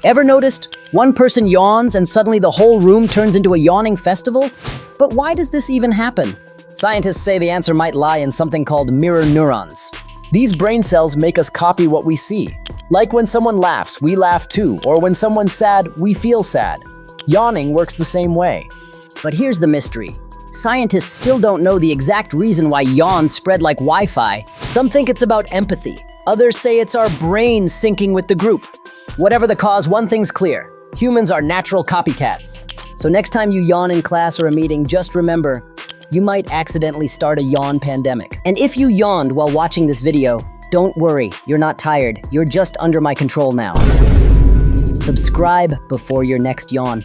Ever noticed? One person yawns and suddenly the whole room turns into a yawning festival? But why does this even happen? Scientists say the answer might lie in something called mirror neurons. These brain cells make us copy what we see. Like when someone laughs, we laugh too, or when someone's sad, we feel sad. Yawning works the same way. But here's the mystery. Scientists still don't know the exact reason why yawns spread like Wi-Fi. Some think it's about empathy. Others say it's our brain syncing with the group. Whatever the cause, one thing's clear. Humans are natural copycats. So next time you yawn in class or a meeting, just remember, you might accidentally start a yawn pandemic. And if you yawned while watching this video, don't worry, you're not tired. You're just under my control now. Subscribe before your next yawn.